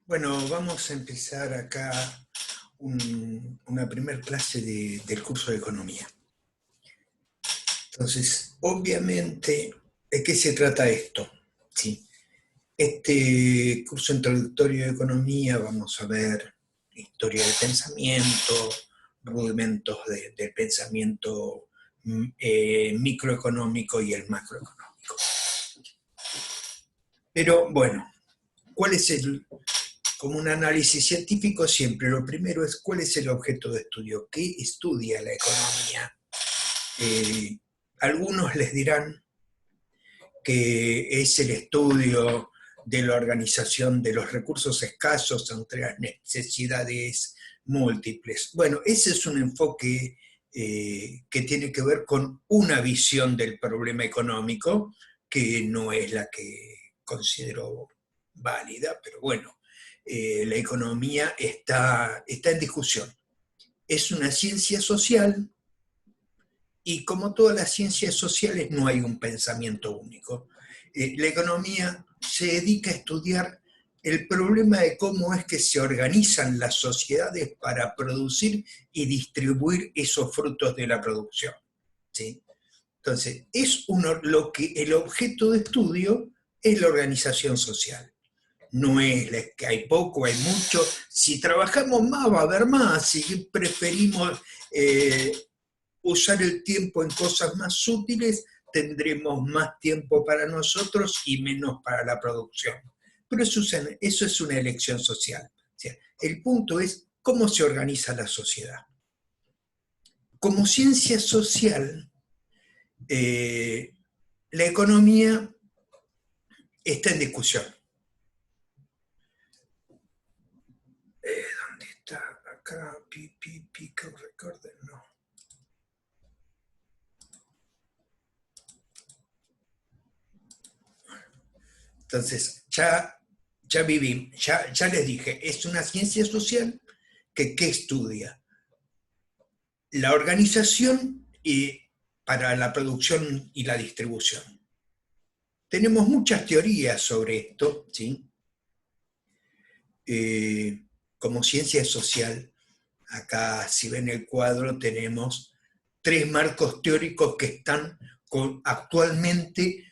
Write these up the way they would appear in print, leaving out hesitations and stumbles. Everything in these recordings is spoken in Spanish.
Bueno, vamos a empezar acá una primer clase del curso de economía. Entonces, obviamente, ¿de qué se trata esto? Sí. Este curso introductorio de economía vamos a ver historia del pensamiento, rudimentos del pensamiento microeconómico y el macroeconómico. Pero bueno, ¿cuál es como un análisis científico siempre, lo primero es cuál es el objeto de estudio, qué estudia la economía? Eh, Algunos les dirán que es el estudio de la organización de los recursos escasos entre las necesidades múltiples. Bueno, ese es un enfoque que tiene que ver con una visión del problema económico, que no es la que considero válida, pero bueno, la economía está en discusión. Es una ciencia social y como todas las ciencias sociales no hay un pensamiento único. La economía se dedica a estudiar el problema de cómo es que se organizan las sociedades para producir y distribuir esos frutos de la producción. ¿Sí? Entonces, lo que el objeto de estudio es la organización social. No es que hay poco, hay mucho. Si trabajamos más, va a haber más. Si preferimos usar el tiempo en cosas más útiles, tendremos más tiempo para nosotros y menos para la producción. Pero eso es una elección social. O sea, el punto es cómo se organiza la sociedad. Como ciencia social, eh, la economía está en discusión. ¿Dónde está? Acá, recuerden, no. Entonces, ya viví, ya les dije, es una ciencia social que ¿qué estudia? La organización para la producción y la distribución. Tenemos muchas teorías sobre esto, ¿sí? Como ciencia social, acá si ven el cuadro tenemos tres marcos teóricos que están actualmente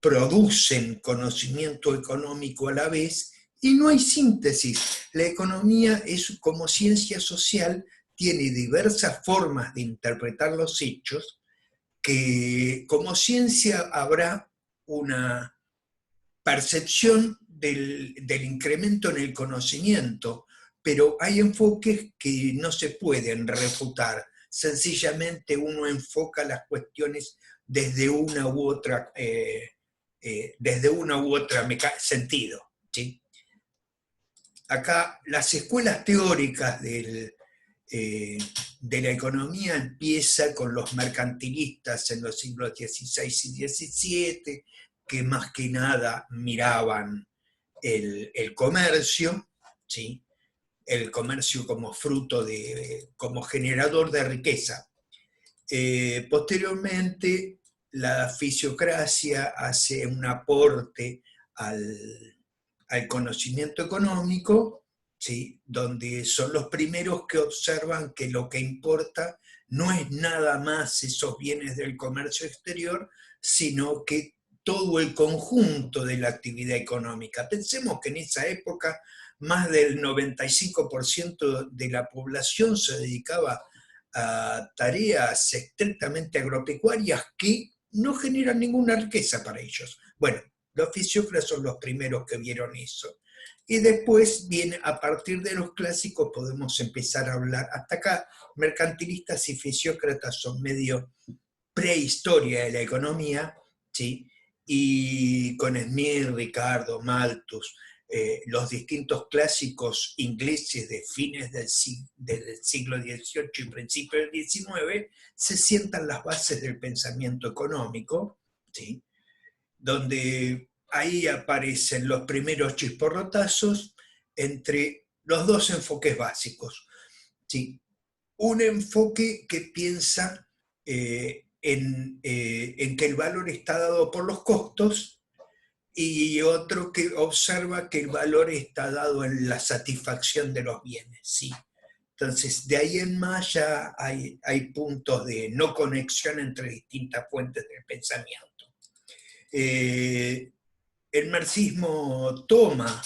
producen conocimiento económico a la vez y no hay síntesis. La economía es como ciencia social, tiene diversas formas de interpretar los hechos, que como ciencia habrá una percepción del incremento en el conocimiento, pero hay enfoques que no se pueden refutar. Sencillamente uno enfoca las cuestiones desde una u otra sentido. ¿Sí? Acá las escuelas teóricas de la economía empieza con los mercantilistas en los siglos XVI y XVII, que más que nada miraban el comercio, ¿sí? El comercio como como generador de riqueza. Posteriormente, la fisiocracia hace un aporte al conocimiento económico, ¿sí? Donde son los primeros que observan que lo que importa no es nada más esos bienes del comercio exterior, sino que todo el conjunto de la actividad económica. Pensemos que en esa época más del 95% de la población se dedicaba a tareas estrictamente agropecuarias que no generan ninguna riqueza para ellos. Bueno, los fisiócratas son los primeros que vieron eso. Y después viene, a partir de los clásicos, podemos empezar a hablar, hasta acá, mercantilistas y fisiócratas son medio prehistoria de la economía, ¿sí? Y con Smith, Ricardo, Malthus, los distintos clásicos ingleses de fines del siglo XVIII y principios del XIX, se sientan las bases del pensamiento económico, ¿sí? Donde ahí aparecen los primeros chisporrotazos entre los dos enfoques básicos. ¿Sí? Un enfoque que piensa en que el valor está dado por los costos y otro que observa que el valor está dado en la satisfacción de los bienes, sí. Entonces, de ahí en más ya hay puntos de no conexión entre distintas fuentes del pensamiento. El marxismo toma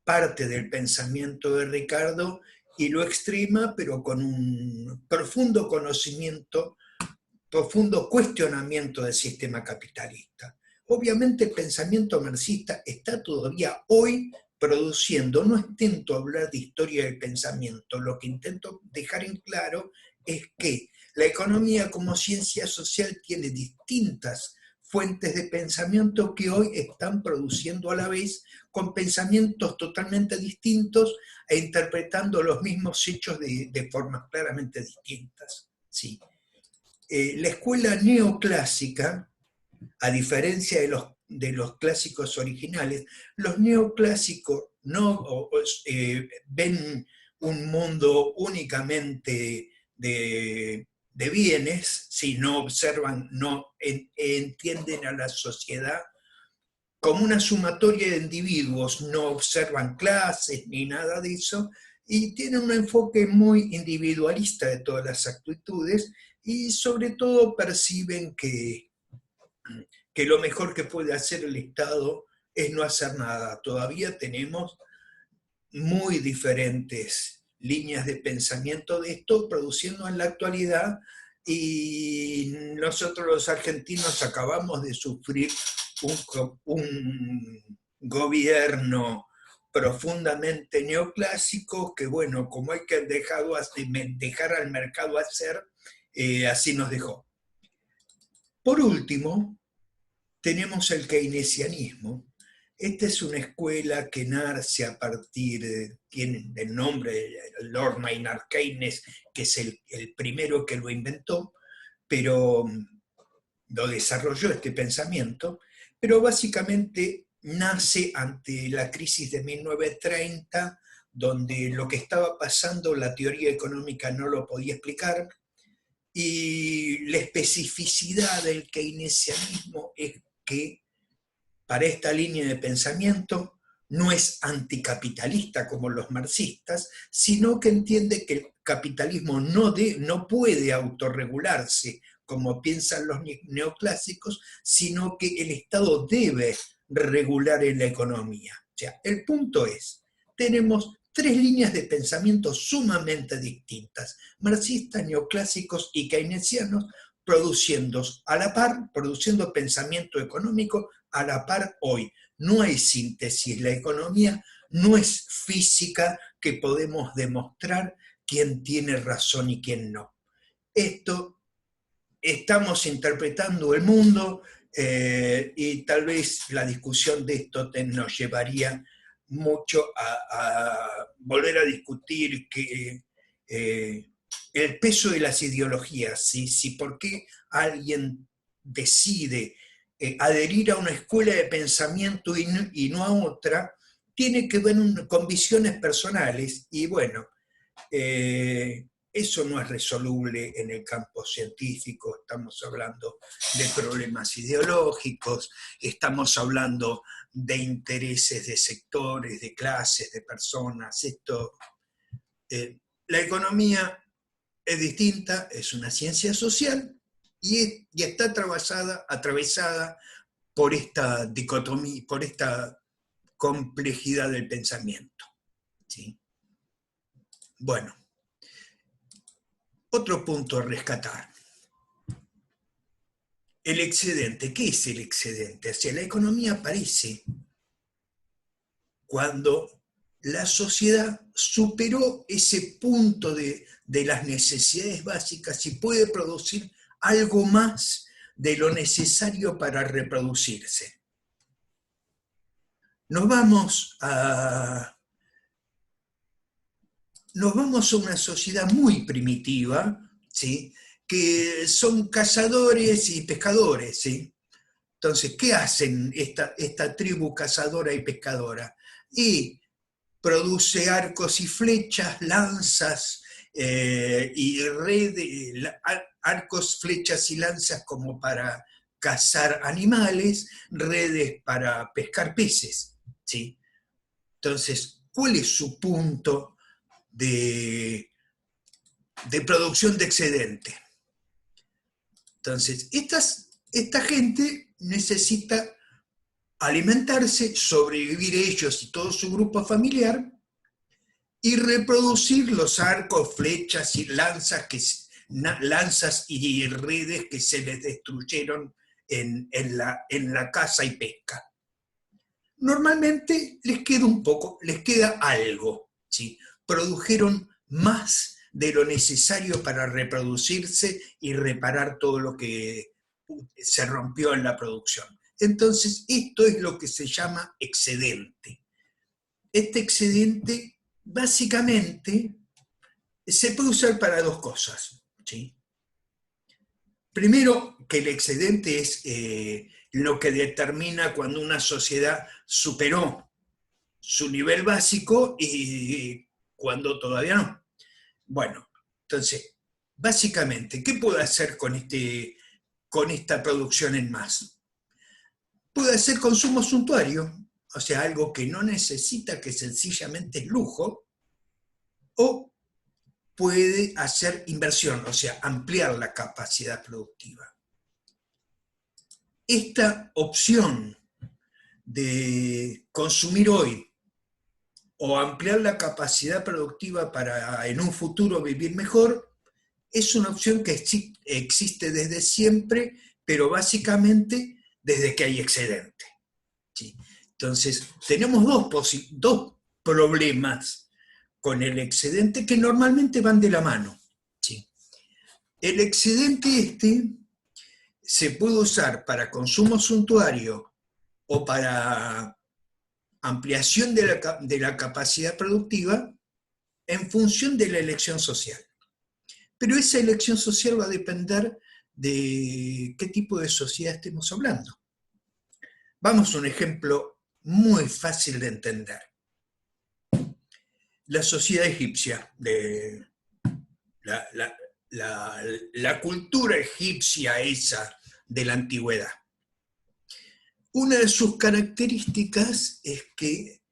parte del pensamiento de Ricardo y lo extrema, pero con un profundo conocimiento, profundo cuestionamiento del sistema capitalista. Obviamente el pensamiento marxista está todavía hoy produciendo, no intento hablar de historia del pensamiento, lo que intento dejar en claro es que la economía como ciencia social tiene distintas fuentes de pensamiento que hoy están produciendo a la vez con pensamientos totalmente distintos e interpretando los mismos hechos de formas claramente distintas. ¿Sí? La escuela neoclásica, a diferencia de los clásicos originales, los neoclásicos no ven un mundo únicamente de bienes, si no observan, no entienden a la sociedad como una sumatoria de individuos, no observan clases ni nada de eso, y tienen un enfoque muy individualista de todas las actitudes, y sobre todo perciben que lo mejor que puede hacer el Estado es no hacer nada. Todavía tenemos muy diferentes líneas de pensamiento de esto, produciendo en la actualidad, y nosotros los argentinos acabamos de sufrir un gobierno profundamente neoclásico que, bueno, como hay que dejar al mercado hacer, así nos dejó. Por último, tenemos el keynesianismo. Esta es una escuela que nace a partir, tiene el nombre de Lord Maynard Keynes, que es el primero que lo inventó, pero lo desarrolló este pensamiento, pero básicamente nace ante la crisis de 1930, donde lo que estaba pasando la teoría económica no lo podía explicar, y la especificidad del keynesianismo es que para esta línea de pensamiento no es anticapitalista como los marxistas, sino que entiende que el capitalismo no puede autorregularse como piensan los neoclásicos, sino que el Estado debe regular en la economía. O sea, el punto es, tenemos tres líneas de pensamiento sumamente distintas, marxistas, neoclásicos y keynesianos, produciendo a la par, produciendo pensamiento económico a la par hoy. No hay síntesis, la economía no es física que podemos demostrar quién tiene razón y quién no. Esto, estamos interpretando el mundo y tal vez la discusión de esto nos llevaría mucho a volver a discutir que el peso de las ideologías, si por qué alguien decide adherir a una escuela de pensamiento y no a otra, tiene que ver con visiones personales y bueno, eso no es resoluble en el campo científico, estamos hablando de problemas ideológicos, estamos hablando de intereses de sectores, de clases, de personas. La economía es distinta, es una ciencia social y está atravesada por esta dicotomía, por esta complejidad del pensamiento. ¿Sí? Bueno, otro punto a rescatar. El excedente. ¿Qué es el excedente? O sea, la economía aparece cuando la sociedad superó ese punto de las necesidades básicas y puede producir algo más de lo necesario para reproducirse. Nos vamos a una sociedad muy primitiva, ¿sí? Que son cazadores y pescadores, ¿sí? Entonces, ¿qué hacen esta tribu cazadora y pescadora? Y produce arcos y flechas, lanzas y arcos, flechas y lanzas como para cazar animales, redes para pescar peces, ¿sí? Entonces, ¿cuál es su punto de producción de excedente? Entonces, esta gente necesita alimentarse, sobrevivir ellos y todo su grupo familiar y reproducir los arcos, flechas y lanzas y redes que se les destruyeron en la caza y pesca. Normalmente les queda un poco, les queda algo, ¿sí? Produjeron más de lo necesario para reproducirse y reparar todo lo que se rompió en la producción. Entonces, esto es lo que se llama excedente. Este excedente, básicamente, se puede usar para dos cosas, ¿sí? Primero, que el excedente es lo que determina cuando una sociedad superó su nivel básico y cuando todavía no. Bueno, entonces, básicamente, ¿qué puedo hacer con esta producción en más? Puede hacer consumo suntuario, o sea, algo que no necesita, que sencillamente es lujo, o puede hacer inversión, o sea, ampliar la capacidad productiva. Esta opción de consumir hoy o ampliar la capacidad productiva para en un futuro vivir mejor es una opción que existe desde siempre, pero básicamente desde que hay excedente. ¿Sí? Entonces, tenemos dos problemas con el excedente que normalmente van de la mano. ¿Sí? El excedente se puede usar para consumo suntuario o para ampliación de la capacidad productiva en función de la elección social. Pero esa elección social va a depender de qué tipo de sociedad estemos hablando. Vamos a un ejemplo muy fácil de entender. La sociedad egipcia, la cultura egipcia esa de la antigüedad. Una de sus características es que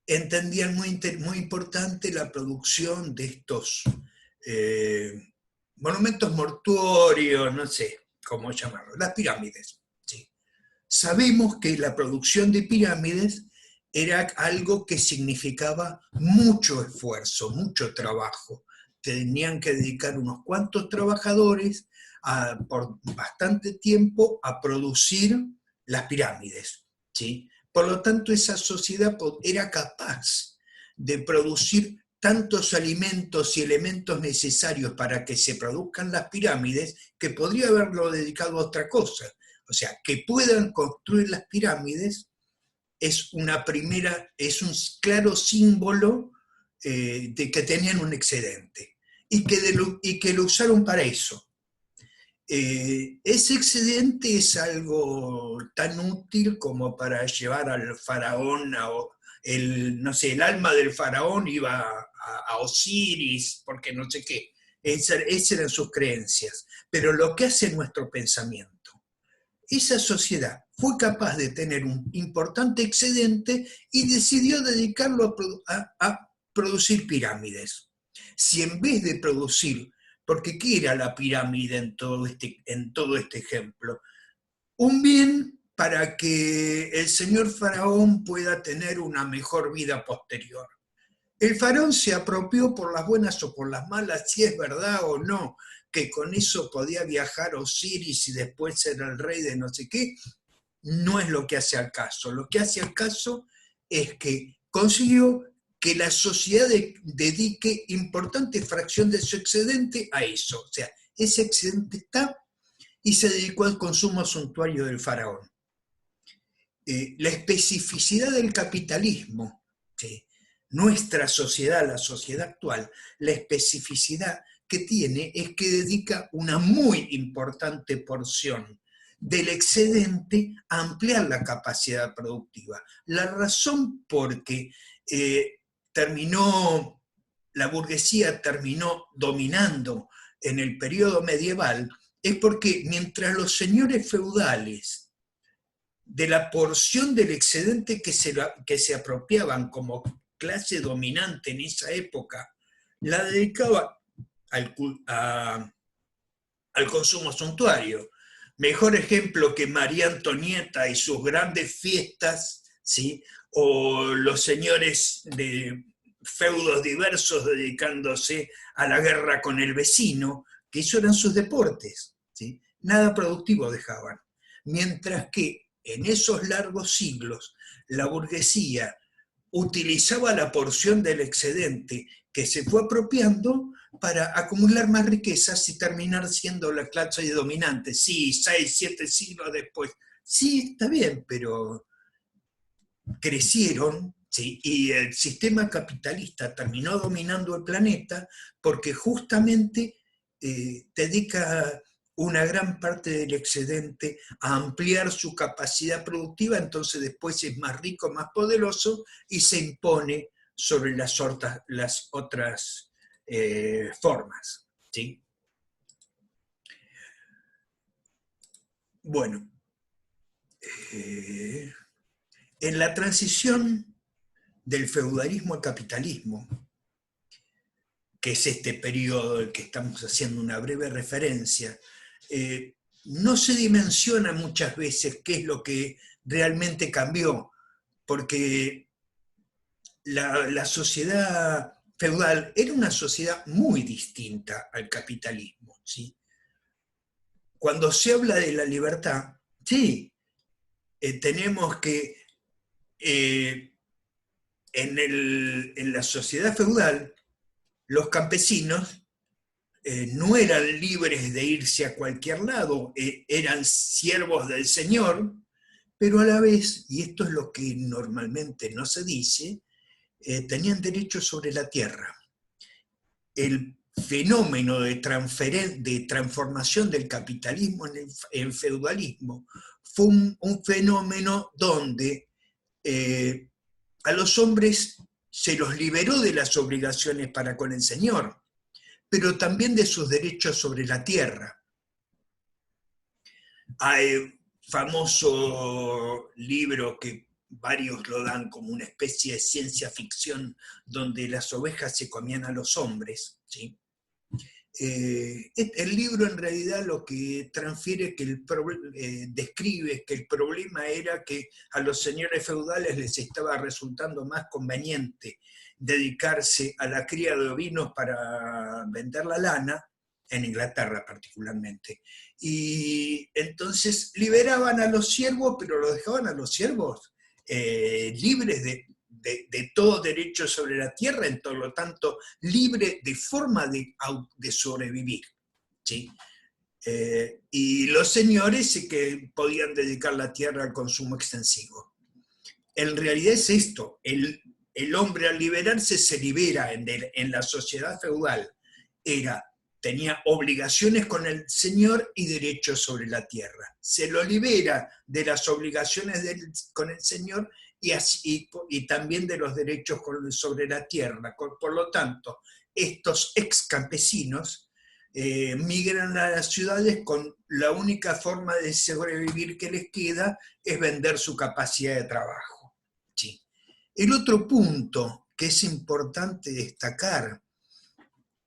entendían muy importante la producción de estos monumentos mortuorios, no sé cómo llamarlo, las pirámides. ¿Sí? Sabemos que la producción de pirámides era algo que significaba mucho esfuerzo, mucho trabajo. Tenían que dedicar unos cuantos trabajadores por bastante tiempo a producir las pirámides. ¿Sí? Por lo tanto, esa sociedad era capaz de producir tantos alimentos y elementos necesarios para que se produzcan las pirámides que podría haberlo dedicado a otra cosa. O sea, que puedan construir las pirámides es un claro símbolo de que tenían un excedente y que lo usaron para eso. Ese excedente es algo tan útil como para llevar al faraón, no sé, el alma del faraón iba a Osiris, porque no sé qué. Esas eran sus creencias. Pero lo que hace nuestro pensamiento. Esa sociedad fue capaz de tener un importante excedente y decidió dedicarlo a producir pirámides. Si en vez de producir, porque ¿qué era la pirámide en todo este ejemplo? Un bien para que el señor faraón pueda tener una mejor vida posterior. El faraón se apropió por las buenas o por las malas, si es verdad o no, que con eso podía viajar Osiris y después ser el rey de no sé qué, no es lo que hace al caso. Lo que hace al caso es que consiguió que la sociedad dedique importante fracción de su excedente a eso. O sea, ese excedente está y se dedicó al consumo suntuario del faraón. La especificidad del capitalismo, ¿sí? Nuestra sociedad, la sociedad actual, la especificidad que tiene es que dedica una muy importante porción del excedente a ampliar la capacidad productiva. La razón por que la burguesía terminó dominando en el periodo medieval es porque mientras los señores feudales de la porción del excedente que se apropiaban como clase dominante en esa época, la dedicaban al, al consumo suntuario. Mejor ejemplo que María Antonieta y sus grandes fiestas, ¿sí? O los señores de feudos diversos dedicándose a la guerra con el vecino, que eso eran sus deportes, ¿sí? Nada productivo dejaban. Mientras que en esos largos siglos la burguesía utilizaba la porción del excedente que se fue apropiando para acumular más riquezas y terminar siendo la clase dominante. Sí, 6, 7 siglos después. Sí, está bien, pero crecieron, ¿sí? Y el sistema capitalista terminó dominando el planeta porque justamente dedica una gran parte del excedente a ampliar su capacidad productiva, entonces después es más rico, más poderoso y se impone sobre las otras formas. ¿Sí? Bueno, en la transición del feudalismo al capitalismo, que es este periodo del que estamos haciendo una breve referencia, no se dimensiona muchas veces qué es lo que realmente cambió, porque la sociedad feudal era una sociedad muy distinta al capitalismo, ¿sí? Cuando se habla de la libertad, sí, tenemos que en la sociedad feudal los campesinos no eran libres de irse a cualquier lado, eran siervos del Señor, pero a la vez, y esto es lo que normalmente no se dice, tenían derecho sobre la tierra. El fenómeno de transformación del capitalismo en feudalismo fue un fenómeno donde a los hombres se los liberó de las obligaciones para con el Señor, pero también de sus derechos sobre la tierra. Hay un famoso libro que varios lo dan como una especie de ciencia ficción, donde las ovejas se comían a los hombres, ¿sí? El libro en realidad lo que transfiere, describe que el problema era que a los señores feudales les estaba resultando más conveniente dedicarse a la cría de ovinos para vender la lana, en Inglaterra particularmente. Y entonces liberaban a los siervos, pero los dejaban a los siervos libres de todo derecho sobre la tierra, en todo lo tanto, libre de forma de sobrevivir. ¿Sí? Y los señores sí que podían dedicar la tierra al consumo extensivo. En realidad es esto, el hombre al liberarse se libera en la sociedad feudal, tenía obligaciones con el señor y derechos sobre la tierra. Se lo libera de las obligaciones con el señor y también de los derechos sobre la tierra. Por lo tanto, estos ex campesinos migran a las ciudades con la única forma de sobrevivir que les queda es vender su capacidad de trabajo. Sí. El otro punto que es importante destacar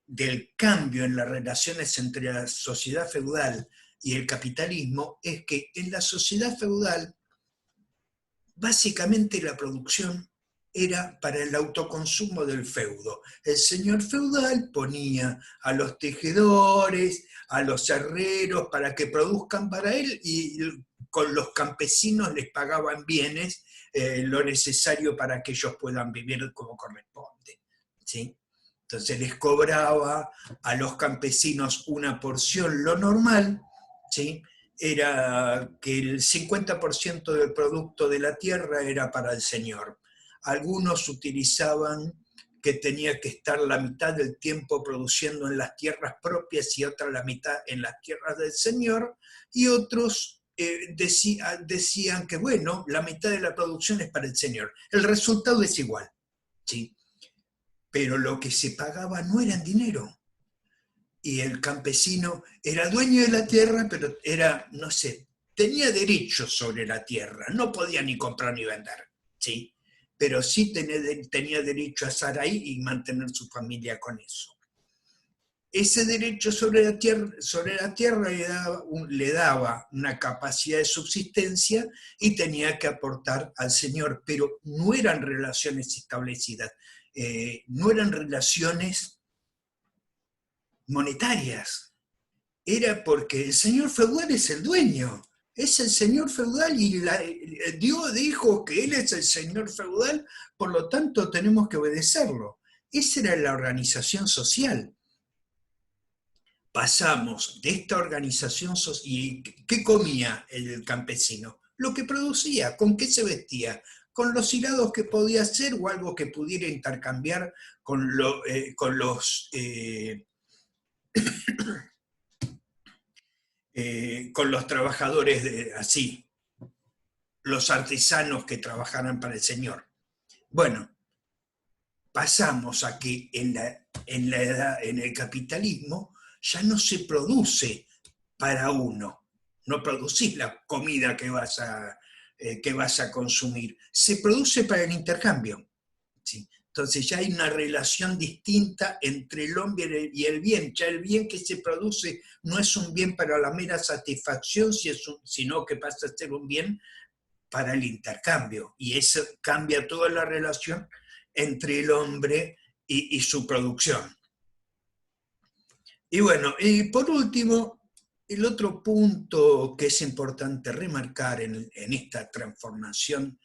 del cambio en las relaciones entre la sociedad feudal y el capitalismo es que en la sociedad feudal básicamente la producción era para el autoconsumo del feudo. El señor feudal ponía a los tejedores, a los herreros para que produzcan para él y con los campesinos les pagaban bienes, lo necesario para que ellos puedan vivir como corresponde. ¿Sí? Entonces les cobraba a los campesinos una porción, lo normal, ¿sí? Era que el 50% del producto de la tierra era para el señor. Algunos utilizaban que tenía que estar la mitad del tiempo produciendo en las tierras propias y otra la mitad en las tierras del señor, y otros decían que, bueno, la mitad de la producción es para el señor. El resultado es igual, ¿sí? Pero lo que se pagaba no era en dinero, y el campesino era dueño de la tierra, pero era, no sé, tenía derechos sobre la tierra, no podía ni comprar ni vender, ¿sí? Pero sí tenía derecho a estar ahí y mantener su familia con eso. Ese derecho sobre la tierra le daba una capacidad de subsistencia y tenía que aportar al Señor, pero no eran relaciones establecidas, no eran relaciones monetarias, era porque el señor feudal es el dueño, es el señor feudal y Dios dijo que él es el señor feudal, por lo tanto tenemos que obedecerlo. Esa era la organización social. Pasamos de esta organización social. ¿Y qué comía el campesino? Lo que producía. ¿Con qué se vestía? Con los hilados que podía hacer o algo que pudiera intercambiar con los trabajadores así, los artesanos que trabajaran para el Señor. Bueno, pasamos a que en el capitalismo ya no se produce para uno, no producís la comida que vas a consumir, se produce para el intercambio. ¿Sí? Entonces ya hay una relación distinta entre el hombre y el bien. Ya el bien que se produce no es un bien para la mera satisfacción, sino que pasa a ser un bien para el intercambio. Y eso cambia toda la relación entre el hombre y su producción. Y bueno, y por último, el otro punto que es importante remarcar en esta transformación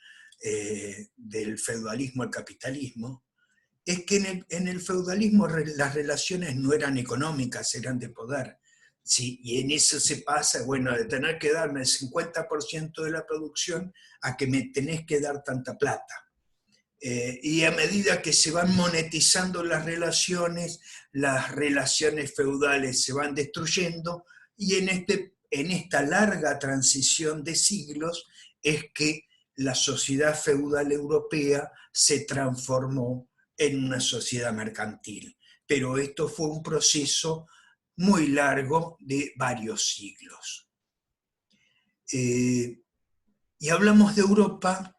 del feudalismo al capitalismo es que en el feudalismo las relaciones no eran económicas, eran de poder. Sí, y en eso se pasa, bueno, de tener que darme el 50% de la producción a que me tenés que dar tanta plata. Y a medida que se van monetizando las relaciones feudales se van destruyendo y en esta larga transición de siglos es que la sociedad feudal europea se transformó en una sociedad mercantil. Pero esto fue un proceso muy largo de varios siglos. Y hablamos de Europa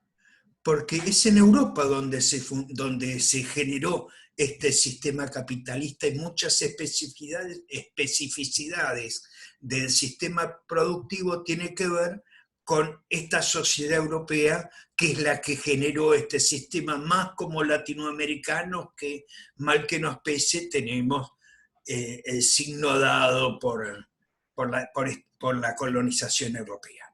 porque es en Europa donde se generó este sistema capitalista y muchas especificidades del sistema productivo tienen que ver con esta sociedad europea que es la que generó este sistema, más como latinoamericanos que, mal que nos pese, tenemos el signo dado por la colonización europea.